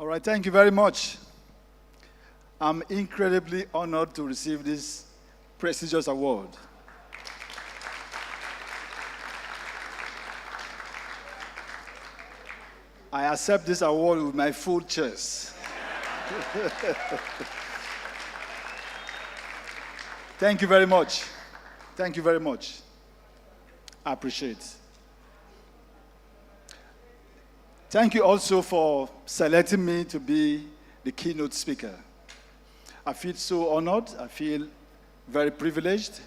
All right, thank you very much. I'm incredibly honored to receive this prestigious award. I accept this award with my full chest. Thank you very much. Thank you very much. I appreciate it. Thank you also for selecting me to be the keynote speaker. I feel so honored. I feel very privileged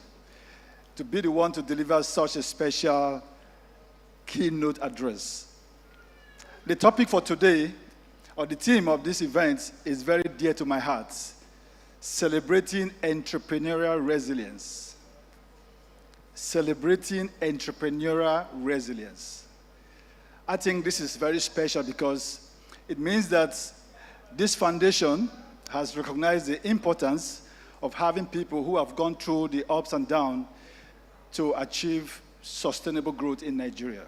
to be the one to deliver such a special keynote address. The topic for today, or the theme of this event, is very dear to my heart: celebrating entrepreneurial resilience. Celebrating entrepreneurial resilience. I think this is very special because it means that this foundation has recognized the importance of having people who have gone through the ups and downs to achieve sustainable growth in Nigeria.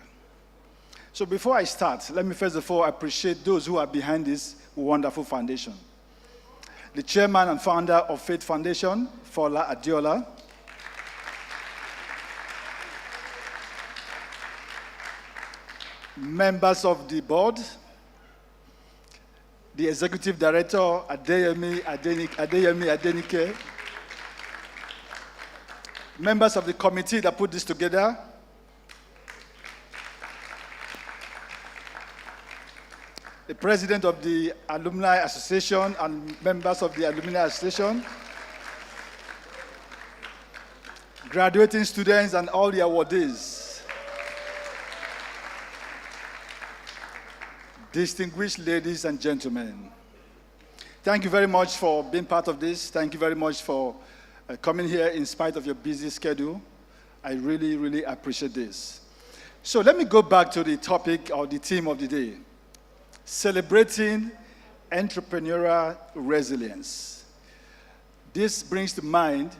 So before I start, let me first of all appreciate those who are behind this wonderful foundation. The chairman and founder of Faith Foundation, Fola Adiola. Members of the board, the executive director, Adeyemi Adenike, members of the committee that put this together, the president of the Alumni Association and members of the Alumni Association, graduating students and all the awardees, distinguished ladies and gentlemen, thank you very much for being part of this. Thank you very much for coming here in spite of your busy schedule. I really, really appreciate this. So let me go back to the topic or the theme of the day: celebrating entrepreneurial resilience. This brings to mind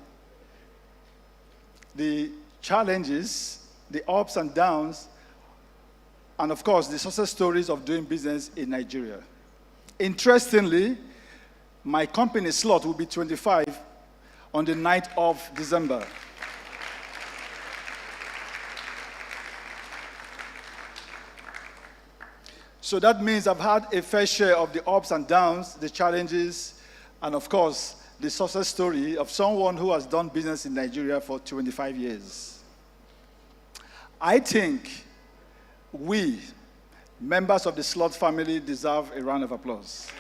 the challenges, the ups and downs, and of course, the success stories of doing business in Nigeria. Interestingly, my company slot will be 25 on the 9th of December. So that means I've had a fair share of the ups and downs, the challenges, and of course, the success story of someone who has done business in Nigeria for 25 years. I think we, members of the Slot family, deserve a round of applause.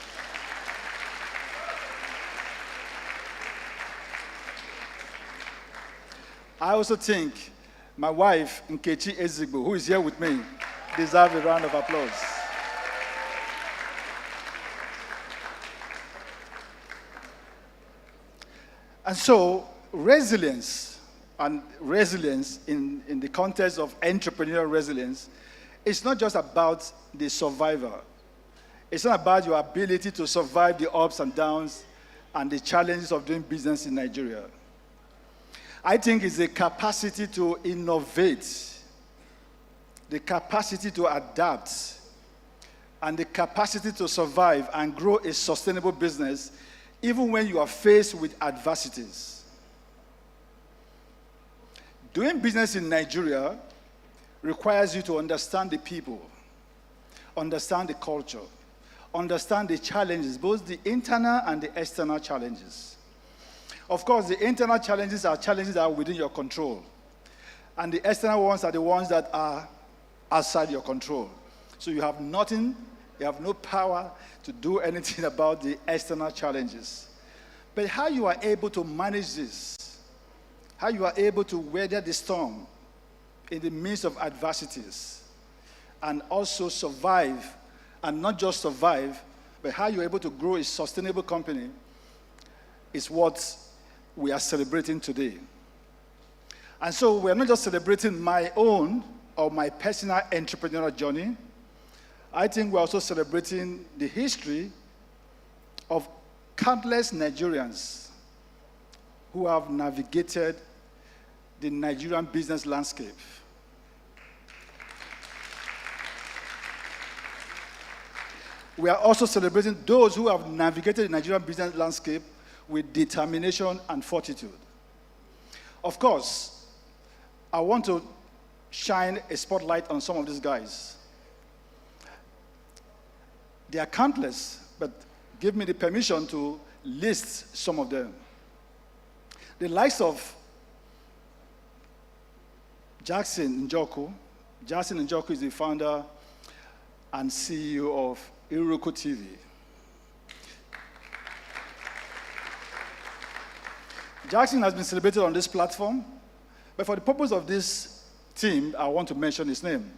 I also think my wife, Nkechi Ezigbo, who is here with me, deserves a round of applause. And so, resilience in the context of entrepreneurial resilience, it's not just about the survivor. It's not about your ability to survive the ups and downs and the challenges of doing business in Nigeria. I think it's the capacity to innovate, the capacity to adapt, and the capacity to survive and grow a sustainable business even when you are faced with adversities. Doing business in Nigeria requires you to understand the people, understand the culture, understand the challenges, both the internal and the external challenges. Of course, the internal challenges are challenges that are within your control, and the external ones are the ones that are outside your control. So you have nothing, you have no power to do anything about the external challenges. But how you are able to manage this, how you are able to weather the storm in the midst of adversities, and also survive, and not just survive, but how you're able to grow a sustainable company, is what we are celebrating today. And so we're not just celebrating my own or my personal entrepreneurial journey. I think we're also celebrating the history of countless Nigerians who have navigated the Nigerian business landscape. We are also celebrating those who have navigated the Nigerian business landscape with determination and fortitude. Of course, I want to shine a spotlight on some of these guys. They are countless, but give me the permission to list some of them. The likes of Jackson Njoku. Jackson Njoku is the founder and CEO of Iroko TV. Jackson has been celebrated on this platform, but for the purpose of this team, I want to mention his name.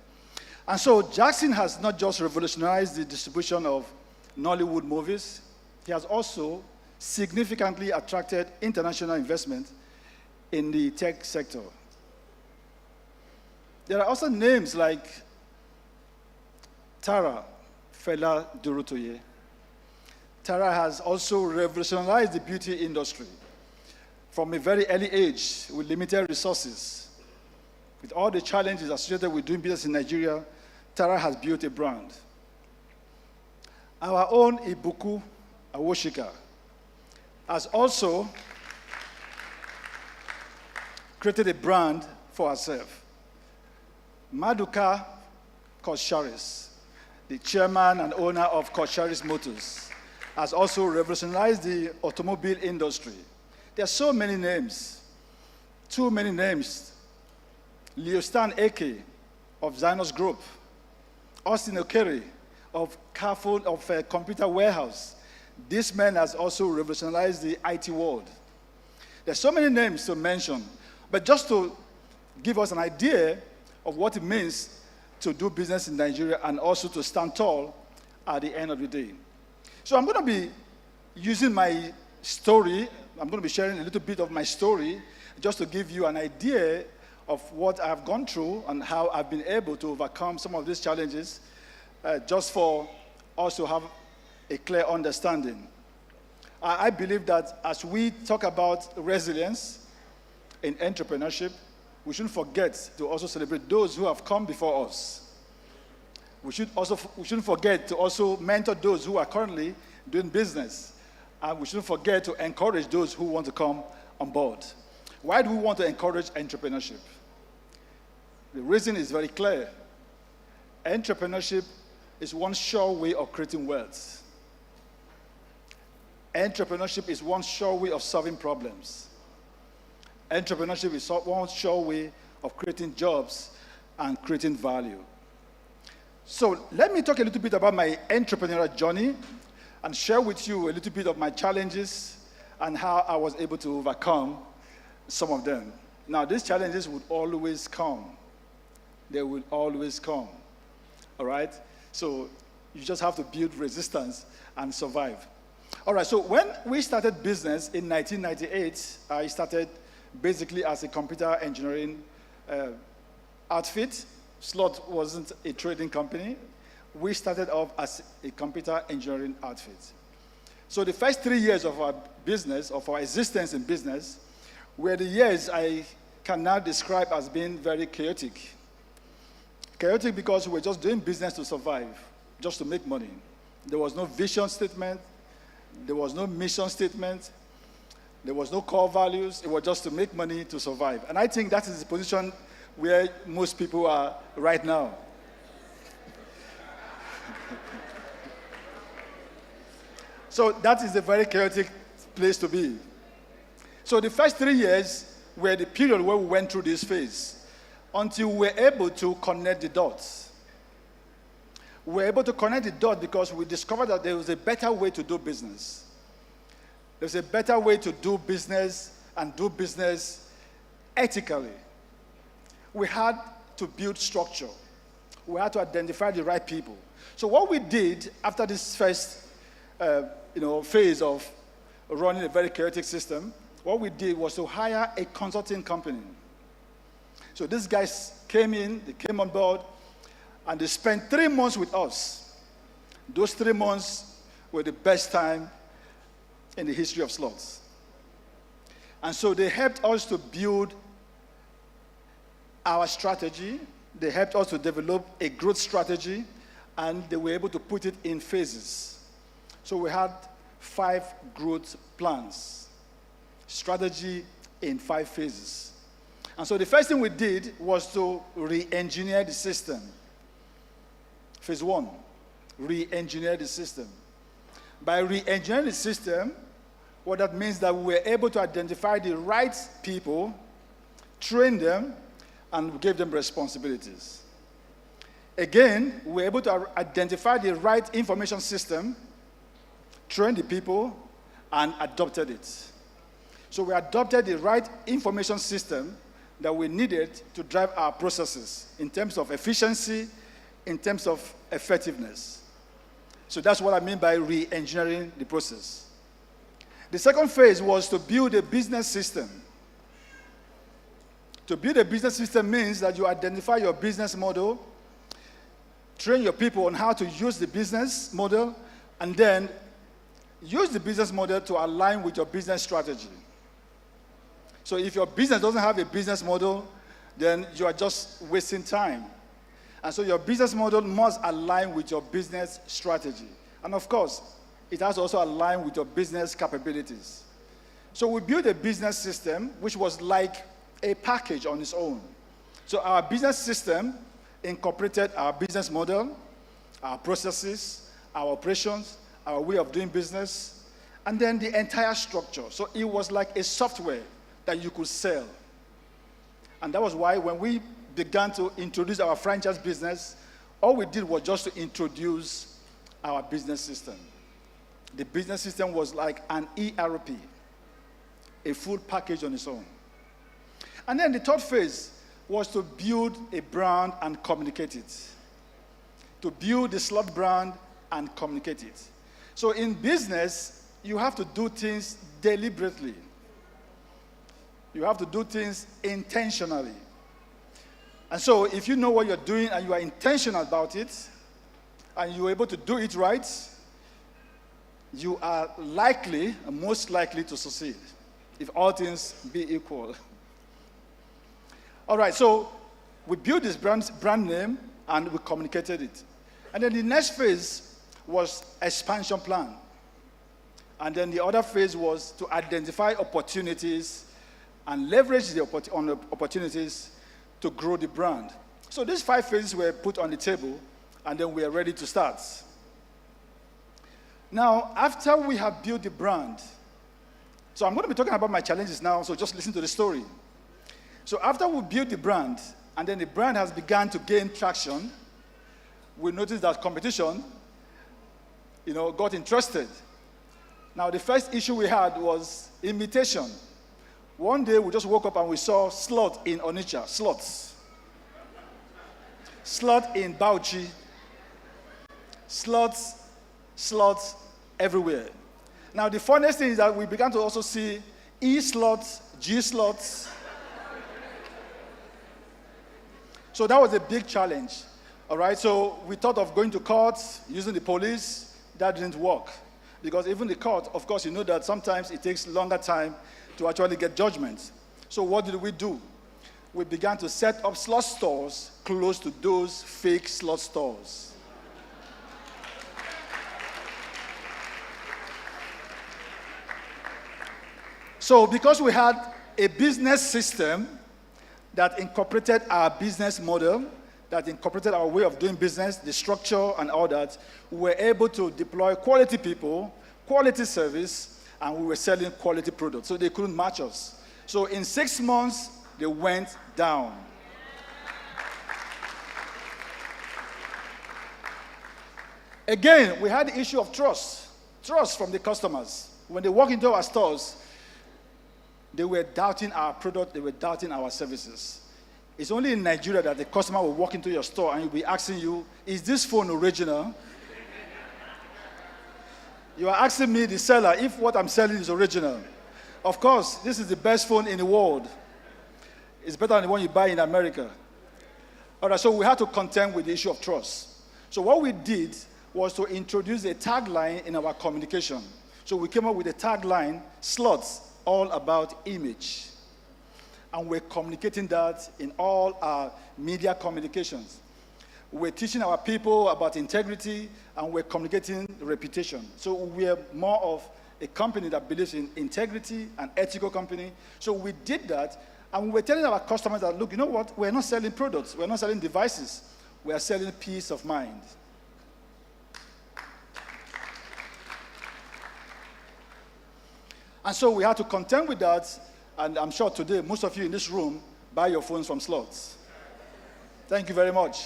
And so Jackson has not just revolutionized the distribution of Nollywood movies, he has also significantly attracted international investment in the tech sector. There are also names like Tara Fela Durotoye. Tara has also revolutionized the beauty industry from a very early age with limited resources. With all the challenges associated with doing business in Nigeria, Tara has built a brand. Our own Ibuku Awoshika has also created a brand for herself. Maduka Kosharis, the chairman and owner of Kosharis Motors, has also revolutionized the automobile industry. There are so many names, too many names. Leostan Eke of Zynos Group, Austin Okere of Carrefour of Computer Warehouse. This man has also revolutionized the IT world. There are so many names to mention, but just to give us an idea of what it means to do business in Nigeria and also to stand tall at the end of the day. So I'm going to be using my story. I'm going to be sharing a little bit of my story just to give you an idea of what I've gone through and how I've been able to overcome some of these challenges, just for us to have a clear understanding. I believe that as we talk about resilience in entrepreneurship, we shouldn't forget to also celebrate those who have come before us. We shouldn't forget to also mentor those who are currently doing business. And we shouldn't forget to encourage those who want to come on board. Why do we want to encourage entrepreneurship? The reason is very clear. Entrepreneurship is one sure way of creating wealth. Entrepreneurship is one sure way of solving problems. Entrepreneurship is one sure way of creating jobs and creating value. So let me talk a little bit about my entrepreneurial journey and share with you a little bit of my challenges and how I was able to overcome some of them. Now, these challenges would always come. They will always come. All right? So you just have to build resistance and survive. All right, so when we started business in 1998, I started basically as a computer engineering outfit. Slot wasn't a trading company. We started off as a computer engineering outfit. So the first 3 years of our business, of our existence in business, were the years I can now describe as being very chaotic. Chaotic because we were just doing business to survive, just to make money. There was no vision statement. There was no mission statement. There was no core values. It was just to make money to survive. And I think that is the position where most people are right now. So that is a very chaotic place to be. So the first 3 years were the period where we went through this phase until we were able to connect the dots. We were able to connect the dots because we discovered that there was a better way to do business. There's a better way to do business and do business ethically. We had to build structure. We had to identify the right people. So what we did after this first phase of running a very chaotic system, what we did was to hire a consulting company. So these guys came in, they came on board, and they spent 3 months with us. Those 3 months were the best time in the history of slots. And so they helped us to build our strategy. They helped us to develop a growth strategy and they were able to put it in phases. So we had 5 growth plans, strategy in 5 phases. And so the first thing we did was to re-engineer the system. Phase 1, re-engineer the system. By re-engineering the system, what that means that we were able to identify the right people, train them, and give them responsibilities. Again, we were able to identify the right information system, train the people, and adopted it. So we adopted the right information system that we needed to drive our processes in terms of efficiency, in terms of effectiveness. So that's what I mean by re-engineering the process. The second phase was to build a business system. To build a business system means that you identify your business model, train your people on how to use the business model, and then use the business model to align with your business strategy. So if your business doesn't have a business model, then you are just wasting time. And so your business model must align with your business strategy. And of course, it has to also align with your business capabilities. So we built a business system which was like a package on its own. So our business system incorporated our business model, our processes, our operations, our way of doing business, and then the entire structure. So it was like a software that you could sell. And that was why when we began to introduce our franchise business, all we did was just to introduce our business system. The business system was like an ERP, a full package on its own. And then the third phase was to build a brand and communicate it. To build the slot brand and communicate it. So in business, you have to do things deliberately. You have to do things intentionally. And so if you know what you're doing and you are intentional about it, and you're able to do it right, you are likely, most likely to succeed, if all things be equal. All right, so we built this brand name and we communicated it. And then the next phase was expansion plan. And then the other phase was to identify opportunities and leverage the opportunities to grow the brand. So these 5 phases were put on the table, and then we are ready to start. Now, after we have built the brand, so I'm going to be talking about my challenges now, so just listen to the story. So after we built the brand, and then the brand has begun to gain traction, we noticed that competition, got interested. Now, the first issue we had was imitation. One day, we just woke up and we saw slot in Onitsha, slots. Slot in Bauchi. Slots everywhere. Now, the funniest thing is that we began to also see E-slots, G-slots. So that was a big challenge. All right, so we thought of going to court, using the police. That didn't work. Because even the court, of course, you know that sometimes it takes longer time to actually get judgment. So what did we do? We began to set up slot stores close to those fake slot stores. So because we had a business system that incorporated our business model, that incorporated our way of doing business, the structure and all that, we were able to deploy quality people, quality service, and we were selling quality products. So they couldn't match us. So in 6 months, they went down. Again, we had the issue of trust. Trust from the customers. When they walk into our stores, they were doubting our product, they were doubting our services. It's only in Nigeria that the customer will walk into your store and will be asking you, is this phone original? You are asking me, the seller, if what I'm selling is original. Of course, this is the best phone in the world. It's better than the one you buy in America. All right, so we had to contend with the issue of trust. So what we did was to introduce a tagline in our communication. So we came up with a tagline, slots, all about image. And we're communicating that in all our media communications. We're teaching our people about integrity, and we're communicating reputation. So we're more of a company that believes in integrity, an ethical company. So we did that, and we're telling our customers that, look, you know what? We're not selling products. We're not selling devices. We are selling peace of mind. And so we had to contend with that, and I'm sure today most of you in this room buy your phones from slots. Thank you very much.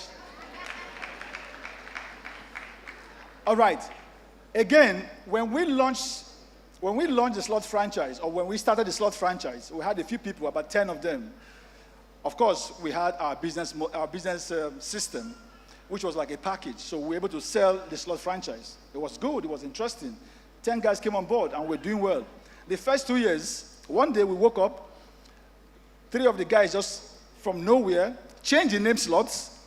All right. Again, when we launched the slot franchise, or when we started the slot franchise, we had a few people, about 10 of them. Of course, we had our business system, which was like a package. So we were able to sell the slot franchise. It was good. It was interesting. 10 guys came on board, and we're doing well. The first 2 years, one day we woke up, 3 of the guys just from nowhere changed the name slots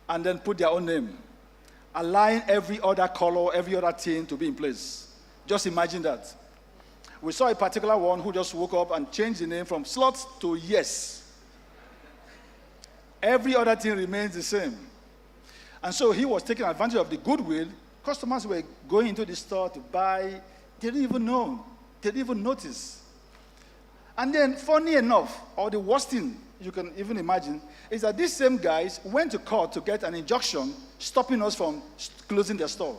and then put their own name, align every other color, every other thing to be in place. Just imagine that. We saw a particular one who just woke up and changed the name from slots to yes. Every other thing remains the same. And so he was taking advantage of the goodwill. Customers were going into the store to buy. They didn't even know. They didn't even notice. And then, funny enough, or the worst thing you can even imagine, is that these same guys went to court to get an injunction stopping us from closing their store.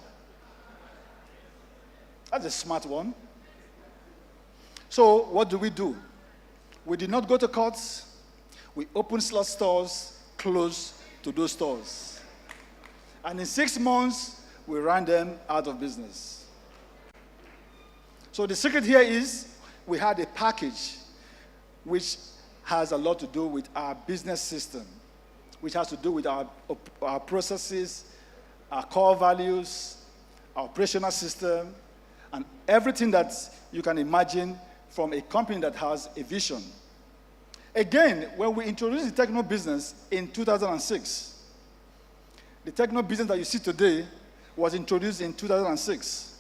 That's a smart one. So what do? We did not go to courts. We opened slot stores close to those stores. And in 6 months, we ran them out of business. So the secret here is we had a package which has a lot to do with our business system, which has to do with our processes, our core values, our operational system, and everything that you can imagine from a company that has a vision. Again, when we introduced the techno business in 2006, the techno business that you see today was introduced in 2006.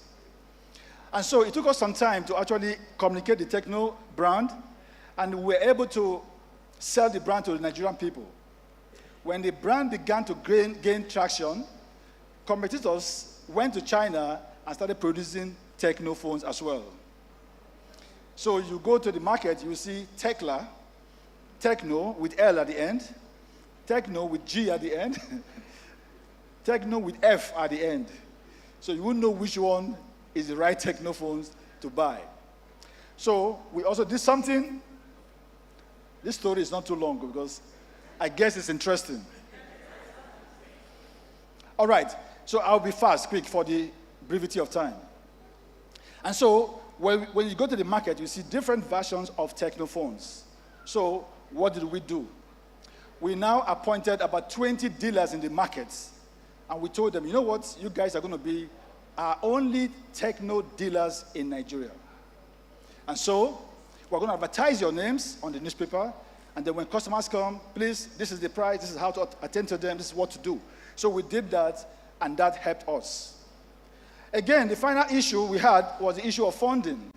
And so it took us some time to actually communicate the techno brand, and we were able to sell the brand to the Nigerian people. When the brand began to gain traction, competitors went to China and started producing techno phones as well. So you go to the market, you see Tekla, techno with L at the end, techno with G at the end, techno with F at the end. So you wouldn't know which one is the right techno phones to buy. So we also did something. This story is not too long because I guess it's interesting. All right, so I'll be fast, quick for the brevity of time. And so when you go to the market, you see different versions of techno phones. So what did we do? We now appointed about 20 dealers in the markets, and we told them, you know what, you guys are going to be our only techno dealers in Nigeria. And so we're going to advertise your names on the newspaper, and then when customers come, please, this is the price, this is how to attend to them, this is what to do. So we did that, and that helped us. Again, the final issue we had was the issue of funding.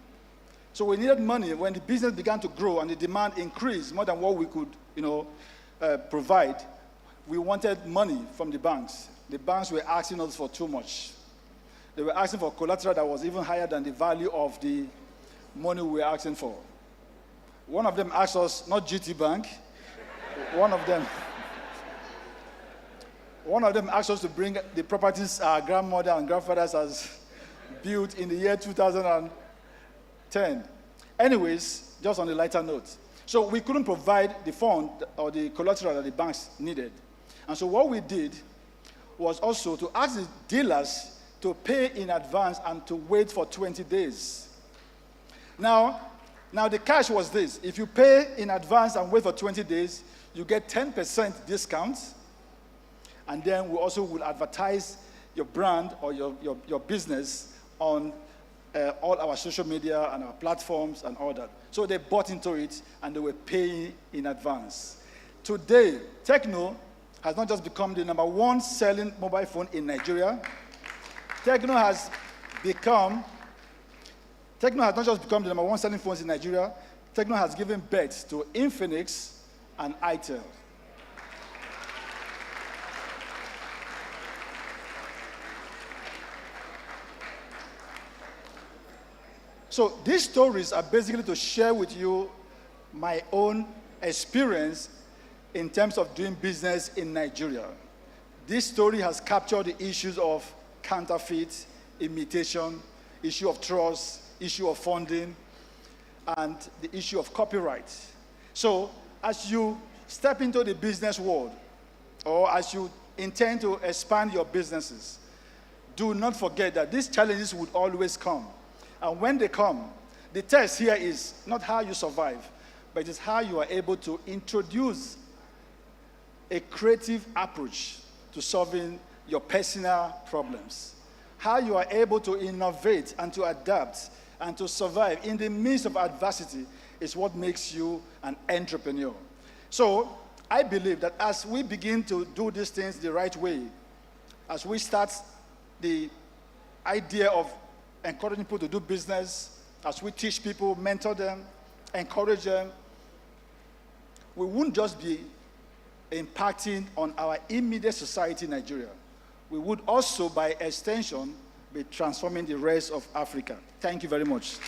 So we needed money. When the business began to grow and the demand increased more than what we could, provide, we wanted money from the banks. The banks were asking us for too much. They were asking for collateral that was even higher than the value of the money we were asking for. One of them asked us, not GT Bank, one of them asked us to bring the properties our grandmother and grandfathers has built in the year 2010. Anyways, just on a lighter note. So we couldn't provide the fund or the collateral that the banks needed. And so what we did was also to ask the dealers to pay in advance and to wait for 20 days. Now the catch was this. If you pay in advance and wait for 20 days, you get 10% discount. And then we also will advertise your brand or your business on all our social media and our platforms and all that. So they bought into it and they were paying in advance. Today, Tecno has not just become the #1 selling mobile phone in Nigeria. Tecno has not just become the #1 selling phones in Nigeria. Tecno has given birth to Infinix and Itel. So these stories are basically to share with you my own experience in terms of doing business in Nigeria. This story has captured the issues of counterfeit, imitation, issue of trust, issue of funding, and the issue of copyright. So as you step into the business world, or as you intend to expand your businesses, do not forget that these challenges would always come. And when they come, the test here is not how you survive, but it is how you are able to introduce a creative approach to solving your personal problems. How you are able to innovate and to adapt and to survive in the midst of adversity is what makes you an entrepreneur. So I believe that as we begin to do these things the right way, as we start the idea of encouraging people to do business, as we teach people, mentor them, encourage them, we won't just be impacting on our immediate society in Nigeria. We would also, by extension, be transforming the rest of Africa. Thank you very much.